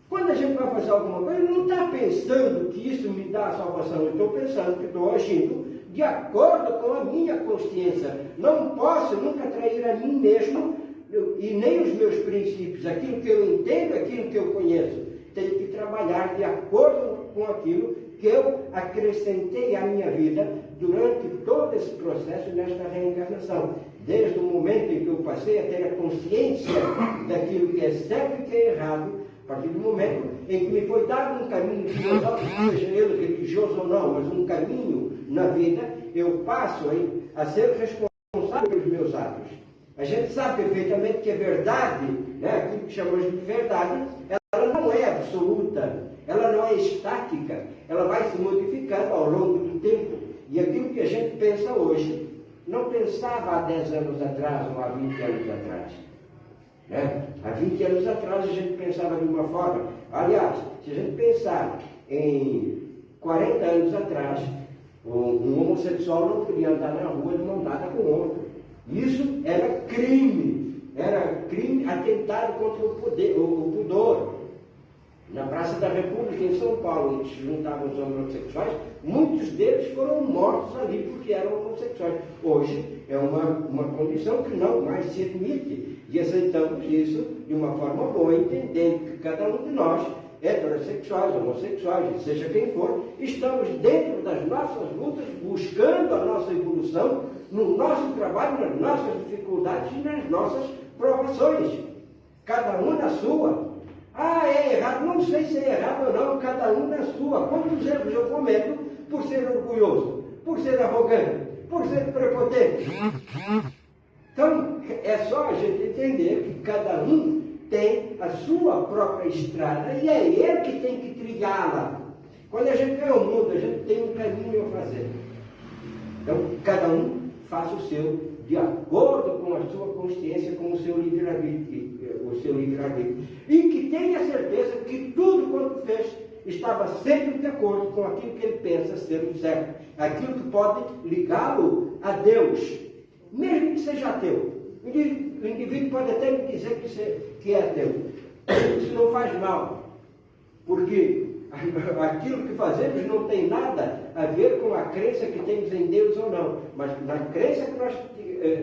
Quando a gente vai fazer alguma coisa, não está pensando que isso me dá a salvação. Eu estou pensando que estou agindo de acordo com a minha consciência. Não posso nunca trair a mim mesmo e nem os meus princípios. Aquilo que eu entendo, aquilo que eu conheço. Tenho que trabalhar de acordo com aquilo que eu acrescentei à minha vida durante todo esse processo nesta reencarnação. Desde o momento em que eu passei a ter a consciência daquilo que é certo e que é errado, a partir do momento em que me foi dado um caminho filosófico, seja ele religioso ou não, mas um caminho na vida, eu passo a ser responsável pelos meus atos. A gente sabe perfeitamente que a verdade, né, aquilo que chamamos de verdade, ela não é absoluta, ela não é estática, ela vai se modificando ao longo do tempo. E aquilo que a gente pensa hoje, não pensava há 10 anos atrás ou há 20 anos atrás. Né? Há 20 anos atrás a gente pensava de uma forma. Aliás, se a gente pensar em 40 anos atrás, um homossexual não podia andar na rua de mão dada com outro. Isso era crime atentado contra o pudor. Na Praça da República, em São Paulo, onde se juntavam os homossexuais, muitos deles foram mortos ali porque eram homossexuais. Hoje é uma condição que não mais se admite. E aceitamos isso de uma forma boa, entendendo que cada um de nós, heterossexuais, homossexuais, seja quem for, estamos dentro das nossas lutas, buscando a nossa evolução, no nosso trabalho, nas nossas dificuldades e nas nossas provações. Cada um na sua. Ah, é errado. Não sei se é errado ou não, cada um na sua. Quantos erros eu cometo por ser orgulhoso, por ser arrogante, por ser prepotente? Então, é só a gente entender que cada um tem a sua própria estrada e é ele que tem que trilhá-la. Quando a gente vê o mundo, a gente tem um caminho a fazer. Então, cada um faça o seu de acordo com a sua consciência, com o seu livre-arbítrio. E que tenha certeza que tudo quanto fez estava sempre de acordo com aquilo que ele pensa ser o certo. Aquilo que pode ligá-lo a Deus. Mesmo que seja ateu. O indivíduo pode até me dizer que é ateu. Isso não faz mal. Porque aquilo que fazemos não tem nada a ver com a crença que temos em Deus ou não. Mas na crença que nós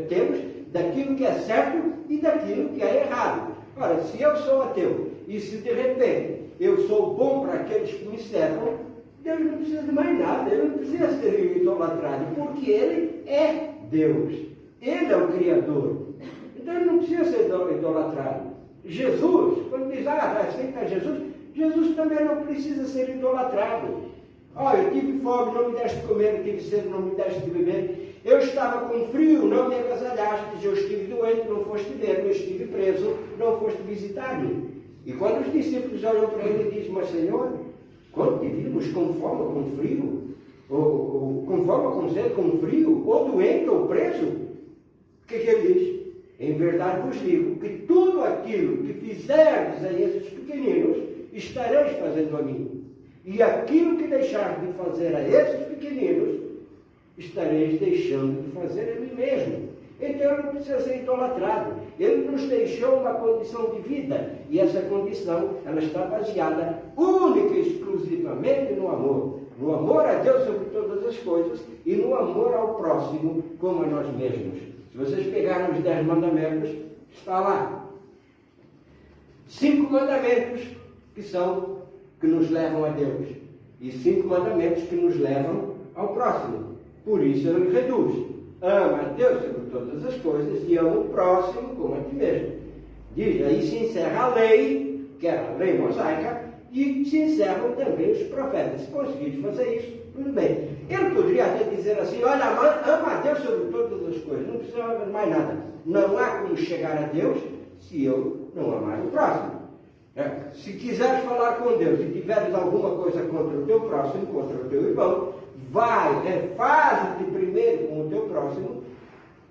temos daquilo que é certo e daquilo que é errado. Ora, se eu sou ateu e se de repente eu sou bom para aqueles que me cercam, Deus não precisa de mais nada. Ele não precisa ser idolatrado. Porque Ele é Deus. Ele é o Criador. Então ele não precisa ser idolatrado. Jesus, quando diz, aceita Jesus, Jesus também não precisa ser idolatrado. Eu tive fome, não me deste de comer, eu tive sede, não me deste de beber. Eu estava com frio, não me agasalhaste. Eu estive doente, não foste ver. Eu estive preso, não foste visitar-me. E quando os discípulos olham para ele e dizem, mas Senhor, quando te vimos com fome ou com frio, ou com fome ou com sede, com frio, ou doente ou preso, o que ele diz? Em verdade vos digo que tudo aquilo que fizerdes a esses pequeninos, estareis fazendo a mim. E aquilo que deixardes de fazer a esses pequeninos, estareis deixando de fazer a mim mesmo. Então ele não precisa ser idolatrado. Ele nos deixou uma condição de vida. E essa condição, ela está baseada única e exclusivamente no amor. No amor a Deus sobre todas as coisas e no amor ao próximo como a nós mesmos. Se vocês pegarem os 10 mandamentos, está lá. 5 mandamentos que nos levam a Deus. E 5 mandamentos que nos levam ao próximo. Por isso ele reduz. Ama a Deus sobre todas as coisas e ama o próximo como a ti mesmo. Diz, aí se encerra a lei, que era a lei mosaica, e se encerram também os profetas. Se conseguires fazer isso, tudo bem. Ele poderia até dizer assim, olha, ama a Deus sobre todas as coisas, não precisa mais nada. Não há como chegar a Deus se eu não amar o próximo. Se quiseres falar com Deus e tiveres alguma coisa contra o teu próximo, contra o teu irmão, faz-te primeiro com o teu próximo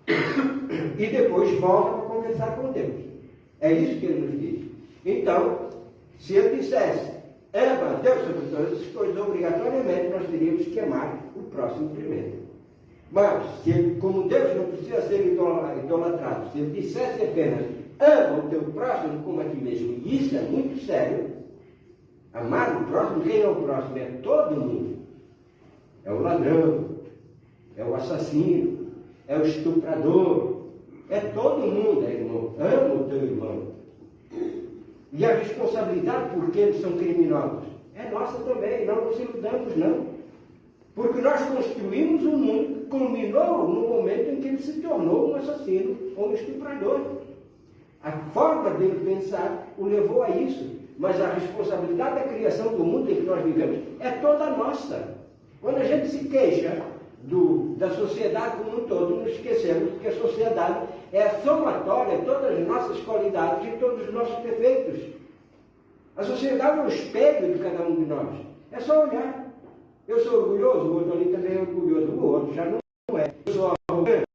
e depois volta para conversar com Deus. É isso que ele nos diz. Então, se ele dissesse, ama a Deus sobre todas as coisas, obrigatoriamente nós teríamos que amar o próximo primeiro. Mas, como Deus não precisa ser idolatrado, se ele dissesse apenas, ama o teu próximo como a ti mesmo, e isso é muito sério, amar o próximo, quem é o próximo? É todo mundo. É o ladrão, é o assassino, é o estuprador, é todo mundo, irmão. Ama o teu irmão. E a responsabilidade porque eles são criminosos é nossa também, não nos iludamos, não. Porque nós construímos um mundo que culminou no momento em que ele se tornou um assassino ou um estuprador. A forma dele pensar o levou a isso. Mas a responsabilidade da criação do mundo em que nós vivemos é toda nossa. Quando a gente se queixa da sociedade como um todo, nos esquecemos que a sociedade é a somatória de todas as nossas qualidades e todos os nossos defeitos. A sociedade é o espelho de cada um de nós. É só olhar. Eu sou orgulhoso, o outro ali também é orgulhoso, o outro já não é. Eu sou arrogante,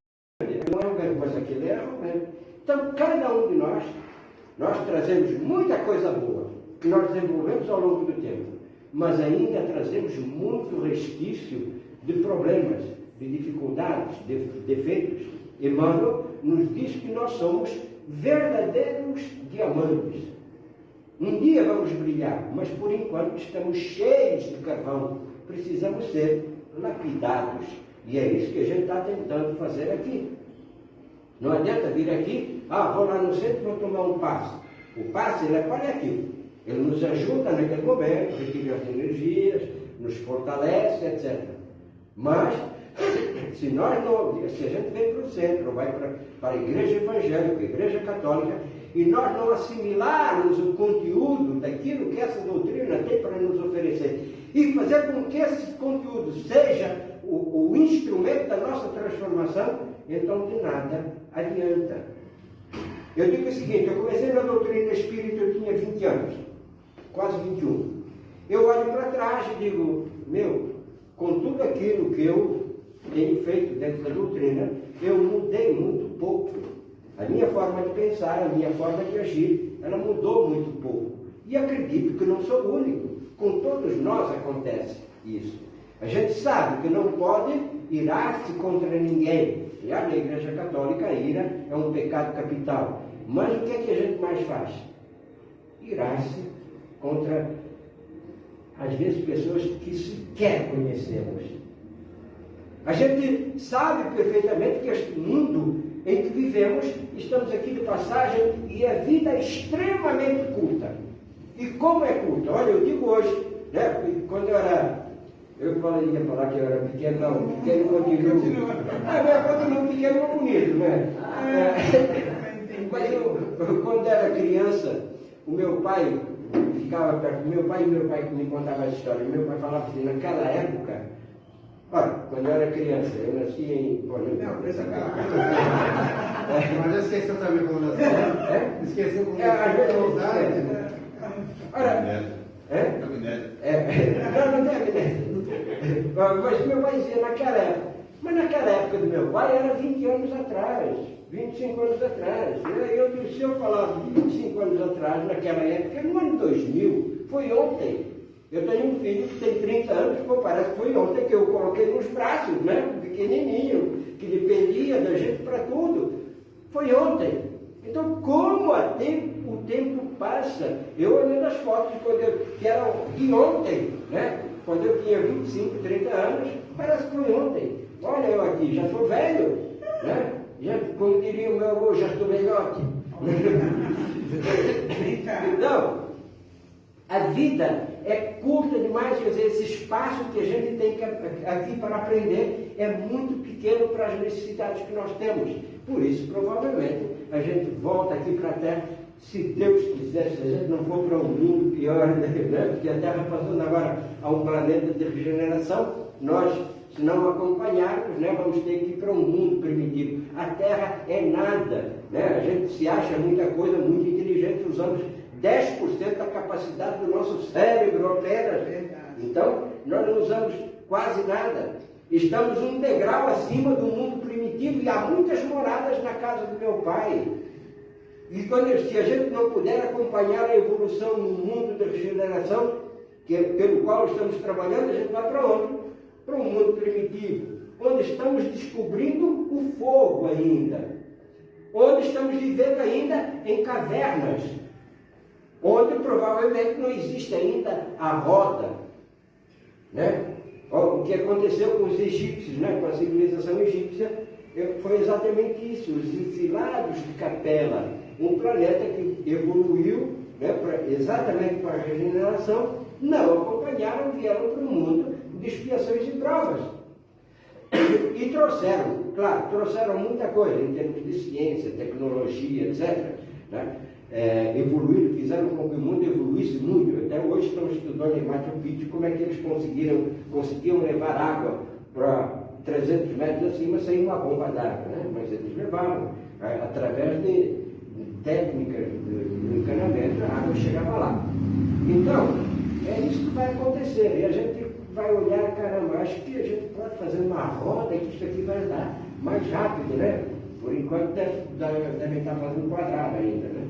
não é arrogante, mas aquele é arrogante. Então, cada um de nós trazemos muita coisa boa, que nós desenvolvemos ao longo do tempo, mas ainda trazemos muito resquício de problemas, de dificuldades, de defeitos. Emmanuel nos diz que nós somos verdadeiros diamantes. Um dia vamos brilhar, mas por enquanto estamos cheios de carvão. Precisamos ser lapidados. E é isso que a gente está tentando fazer aqui. Não adianta vir aqui, vou lá no centro e vou tomar um passe. O passe ele é paliativo. Ele nos ajuda naquele momento, retira as energias, nos fortalece, etc. Mas, se a gente vem para o centro, vai para a igreja evangélica, a igreja católica, e nós não assimilarmos o conteúdo daquilo que essa doutrina tem para nos oferecer, e fazer com que esse conteúdo seja o instrumento da nossa transformação, então de nada adianta. Eu digo o seguinte, eu comecei na doutrina espírita, eu tinha 20 anos, quase 21. Eu olho para trás e digo, com tudo aquilo que eu tenho feito dentro da doutrina, eu mudei muito pouco. A minha forma de pensar, a minha forma de agir, ela mudou muito pouco. E acredito que não sou o único. Com todos nós acontece isso. A gente sabe que não pode irar-se contra ninguém. Já na Igreja Católica, a ira é um pecado capital. Mas o que é que a gente mais faz? Irar-se contra, às vezes, pessoas que sequer conhecemos. A gente sabe perfeitamente que este mundo em que vivemos, estamos aqui de passagem e a vida é extremamente curta. E como é curta? Olha, eu digo hoje, quando eu ia falar que eu era pequeno, não, pequeno continua. Continua pequeno é bonito, né? Mas quando era criança, o meu pai ficava perto, meu pai que me contava essa história, meu pai falava assim, naquela época, olha, quando eu era criança, eu nasci em... Mas já esqueceu também como nasceu? Esqueceu como nasceu? Não tem amnésia. Mas meu pai dizia naquela época. Mas naquela época do meu pai era 20 anos atrás, 25 anos atrás. Se eu falar 25 anos atrás, naquela época, no ano 2000, foi ontem. Eu tenho um filho que tem 30 anos, parece que foi ontem que eu coloquei nos braços, pequenininho, que dependia da gente para tudo. Foi ontem. Então, como o tempo passa? Eu olhando as fotos que eram de ontem, quando eu tinha 25, 30 anos, parece que foi ontem. Olha eu aqui, já sou velho, Já, como diria o meu avô, já estou velhote. Então, a vida é curta demais, quer dizer, esse espaço que a gente tem aqui para aprender é muito pequeno para as necessidades que nós temos. Por isso, provavelmente, a gente volta aqui para a Terra se Deus quiser, se a gente não for para um mundo pior, né? Porque a Terra passando agora a um planeta de regeneração, nós, se não acompanharmos, né, vamos ter que ir para um mundo primitivo. A Terra é nada, né? A gente se acha muita coisa, muito inteligente, usamos 10% da capacidade do nosso cérebro apenas. Então, nós não usamos quase nada. Estamos um degrau acima do mundo primitivo e há muitas moradas na casa do meu pai. E se a gente não puder acompanhar a evolução no mundo da regeneração, pelo qual estamos trabalhando, a gente vai para onde? Para um mundo primitivo, onde estamos descobrindo o fogo ainda, onde estamos vivendo ainda em cavernas, onde provavelmente não existe ainda a roda, né? O que aconteceu com os egípcios, né? Com a civilização egípcia, foi exatamente isso, os exilados de Capela, um planeta que evoluiu, né, exatamente para a regeneração, não acompanharam, vieram para o mundo de expiações e provas. E trouxeram muita coisa em termos de ciência, tecnologia, etc. Né? Evoluíram, fizeram com que o mundo evoluísse muito. Até hoje estamos estudando em Machu Picchu como é que eles conseguiam levar água para 300 metros acima sem uma bomba d'água, né? Mas eles levaram, através de técnicas de encanamento, a água chegava lá. Então, é isso que vai acontecer. E a gente vai olhar, caramba, acho que a gente pode fazer uma roda que isso aqui vai andar mais rápido, né? Por enquanto devem estar fazendo quadrado ainda, né?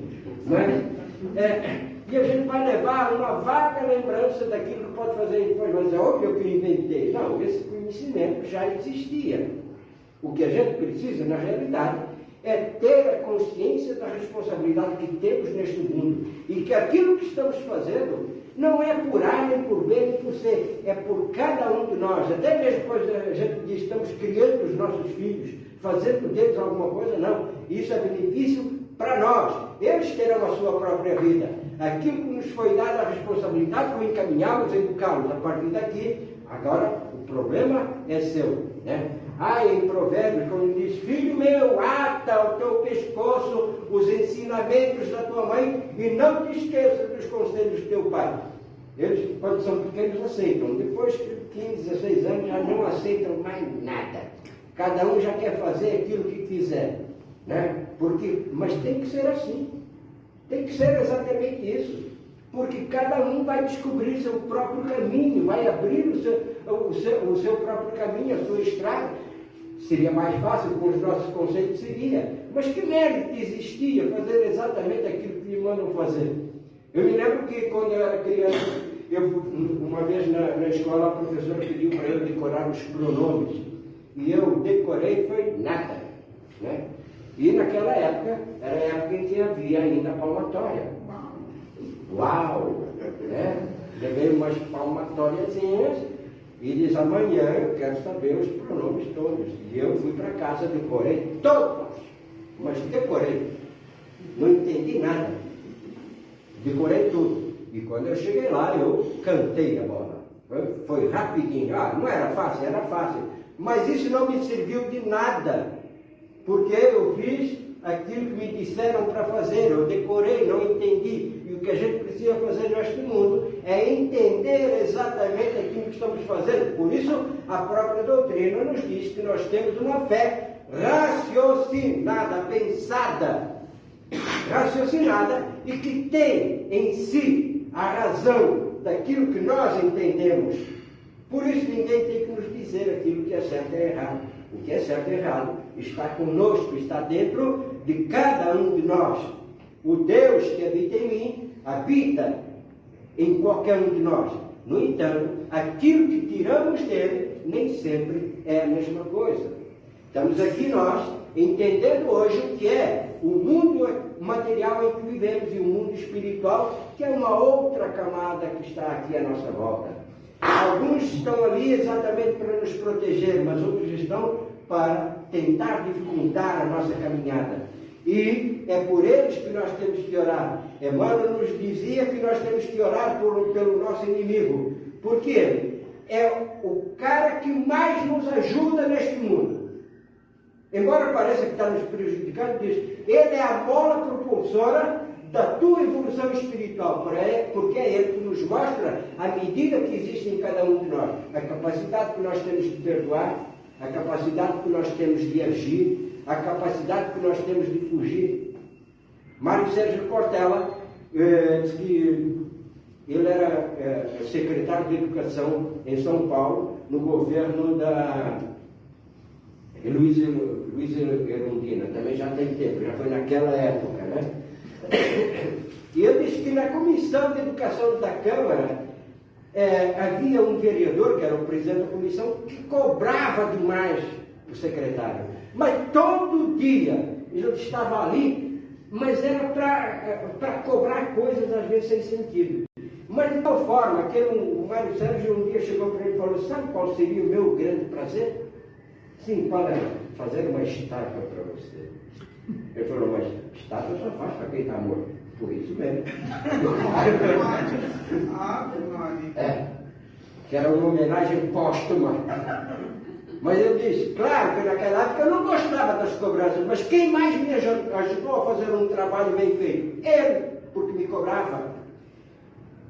E a gente vai levar uma vaga lembrança daquilo que pode fazer e depois vai dizer, olha eu que inventei. Não, esse conhecimento já existia. O que a gente precisa, na realidade, é ter a consciência da responsabilidade que temos neste mundo. E que aquilo que estamos fazendo não é por A, nem por B, nem por C. É por cada um de nós. Até mesmo quando a gente diz estamos criando os nossos filhos, fazendo deles alguma coisa, não. Isso é benefício para nós. Eles terão a sua própria vida. Aquilo que nos foi dado a responsabilidade foi encaminhá-los, educá-los. A partir daqui, agora, o problema é seu, né? Em Provérbios, quando diz, filho meu, ata ao teu pescoço os ensinamentos da tua mãe e não te esqueças dos conselhos do teu pai. Eles, quando são pequenos, aceitam. Depois de 15, 16 anos, já não aceitam mais nada. Cada um já quer fazer aquilo que quiser, né? Mas tem que ser assim. Tem que ser exatamente isso. Porque cada um vai descobrir seu próprio caminho, vai abrir o seu próprio caminho, a sua estrada. Seria mais fácil com os nossos conceitos, seria. Mas que mérito existia fazer exatamente aquilo que me mandam fazer? Eu me lembro que quando eu era criança, uma vez na escola, a professora pediu para eu decorar os pronomes. E eu decorei, foi nada, né? E naquela época, era a época em que havia ainda a palmatória. Uau! Né? Levei umas palmatóriazinhas e diz, amanhã eu quero saber os pronomes todos. E eu fui para casa, decorei todos, mas decorei. Não entendi nada. Decorei tudo. E quando eu cheguei lá, eu cantei a bola. Foi rapidinho. Não era fácil, era fácil. Mas isso não me serviu de nada. Porque eu fiz aquilo que me disseram para fazer. Eu decorei, não entendi. E o que a gente precisa fazer neste mundo é entender exatamente aquilo que estamos fazendo. Por isso, a própria doutrina nos diz que nós temos uma fé raciocinada, raciocinada e que tem em si a razão daquilo que nós entendemos. Por isso, ninguém tem que nos dizer aquilo que é certo e errado. O que é certo e errado está conosco, está dentro de cada um de nós. O Deus que habita em mim, habita em qualquer um de nós. No entanto, aquilo que tiramos dele, nem sempre é a mesma coisa. Estamos aqui nós, entendendo hoje o que é o mundo material em que vivemos e o mundo espiritual, que é uma outra camada que está aqui à nossa volta. Alguns estão ali exatamente para nos proteger, mas outros estão para tentar dificultar a nossa caminhada. E é por eles que nós temos que orar. Emmanuel nos dizia que nós temos que orar pelo nosso inimigo. Porque é o cara que mais nos ajuda neste mundo. Embora pareça que está nos prejudicando, diz, ele é a mola propulsora da tua evolução espiritual, porque é Ele que nos mostra a medida que existe em cada um de nós, a capacidade que nós temos de perdoar, a capacidade que nós temos de agir, a capacidade que nós temos de fugir. Mário Sérgio Cortella diz que ele era secretário de Educação em São Paulo, no governo da Luiz Erundina, também já tem tempo, já foi naquela época, né? E ele disse que na Comissão de Educação da Câmara havia um vereador, que era o presidente da comissão, que cobrava demais o secretário. Mas todo dia ele estava ali, mas era para cobrar coisas às vezes sem sentido. Mas de tal forma que o Mário Sérgio um dia chegou para ele e falou: sabe qual seria o meu grande prazer? Sim, para fazer uma estátua para você. Ele falou: mas estátua só faz para quem está morto. Por isso mesmo. Que era uma homenagem póstuma. Mas eu disse, claro que naquela época eu não gostava das cobranças, mas quem mais me ajudou a fazer um trabalho bem feito? Ele, porque me cobrava.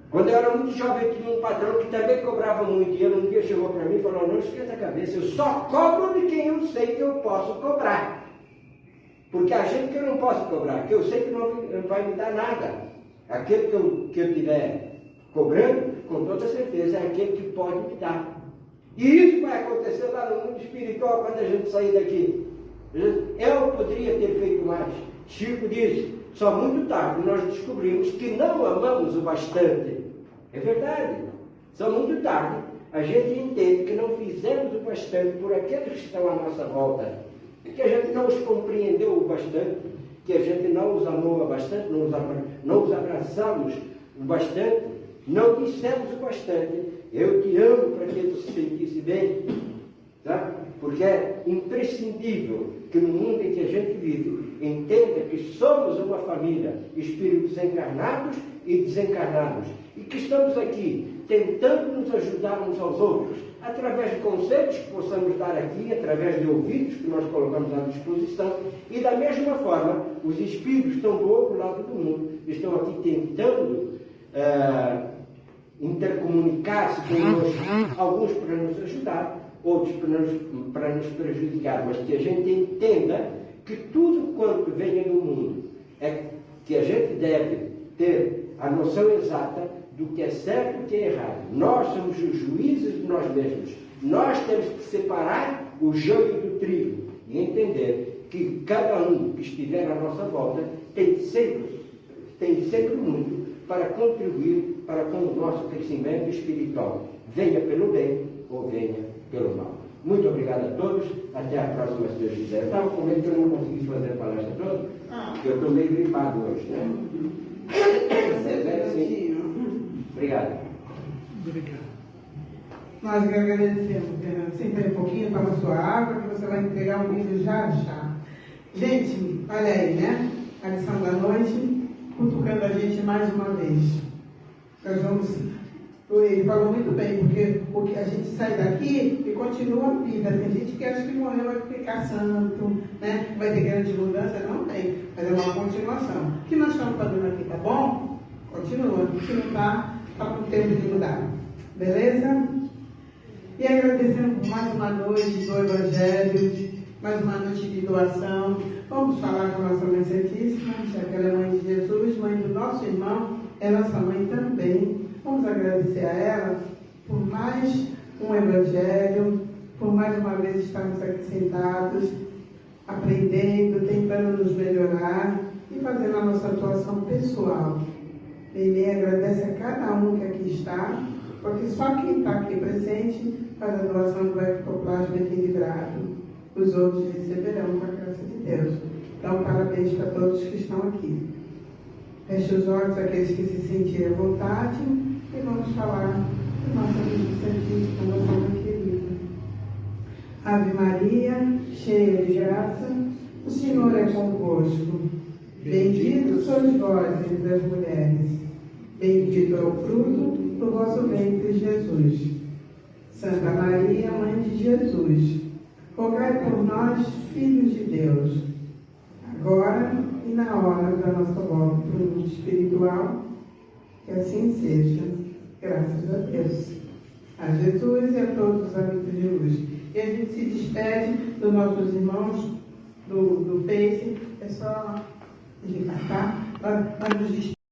Quando eu era muito jovem, eu tinha um patrão que também cobrava muito, e ele um dia chegou para mim e falou: não esquenta a cabeça, eu só cobro de quem eu sei que eu posso cobrar. Porque a gente que eu não posso cobrar, que eu sei que não vai me dar nada. Aquele que eu tiver cobrando, com toda certeza, é aquele que pode me dar. E isso vai acontecer lá no mundo espiritual quando a gente sair daqui. Eu poderia ter feito mais. Chico diz: só muito tarde nós descobrimos que não amamos o bastante. É verdade. Só muito tarde a gente entende que não fizemos o bastante por aqueles que estão à nossa volta. Que a gente não os compreendeu o bastante, que a gente não os amou o bastante, não os abraçamos o bastante, não dissemos o bastante. Eu te amo, para que tu se sentisse bem. Tá? Porque é imprescindível que no mundo em que a gente vive, entenda que somos uma família, espíritos encarnados e desencarnados, e que estamos aqui tentando nos ajudar uns aos outros, através de conceitos que possamos dar aqui, através de ouvidos que nós colocamos à disposição, e da mesma forma, os espíritos que estão do outro lado do mundo, estão aqui tentando intercomunicar-se conosco, alguns para nos ajudar, outros para nos prejudicar, mas que a gente entenda que tudo quanto venha do mundo é que a gente deve ter a noção exata do que é certo e do que é errado. Nós somos os juízes de nós mesmos. Nós temos que separar o joio do trigo e entender que cada um que estiver à nossa volta tem sempre muito para contribuir para com o nosso crescimento espiritual. Venha pelo bem ou venha pelo mal. Muito obrigado a todos. Até a próxima, se Deus quiser. Eu estava com medo que eu não consegui fazer a palestra toda, porque eu estou meio gripado hoje, né? Obrigado. Obrigado. Nós agradecemos, sempre um pouquinho, toma sua água, que você vai entregar um vídeo já já. Gente, olha aí, né? A lição da noite, cutucando a gente mais uma vez. Nós vamos. Ele falou muito bem, porque a gente sai daqui e continua a vida. Tem gente que acha que morreu vai ficar santo, né? Vai ter grande mudança. Não tem, mas é uma continuação. O que nós estamos fazendo aqui, tá bom? Continua. Se não está com tempo de mudar. Beleza? E agradecendo por mais uma noite do Evangelho, mais uma noite de doação. Vamos falar com a nossa Mãe Santíssima, já que ela é Mãe de Jesus, mãe do nosso irmão, é nossa mãe também. Vamos agradecer a ela por mais um Evangelho, por mais uma vez estarmos aqui sentados, aprendendo, tentando nos melhorar e fazendo a nossa atuação pessoal. Ele agradece a cada um que aqui está, porque só quem está aqui presente faz a doação do ectoplasma equilibrado. Os outros receberão com a graça de Deus. Então, parabéns para todos que estão aqui. Feche os olhos, aqueles que se sentirem à vontade, e vamos falar do nosso amigo Santíssimo, nossa mãe querida. Ave Maria, cheia de graça, o Senhor é convosco. Bendito sois vós entre as mulheres. Bendito é o fruto do vosso ventre, Jesus. Santa Maria, Mãe de Jesus, rogai por nós, filhos de Deus, agora e na hora da nossa volta para o mundo espiritual, que assim seja, graças a Deus, a Jesus e a todos os amigos de luz. E a gente se despede dos nossos irmãos do Face, é só indicar, tá? Nós nos despedimos.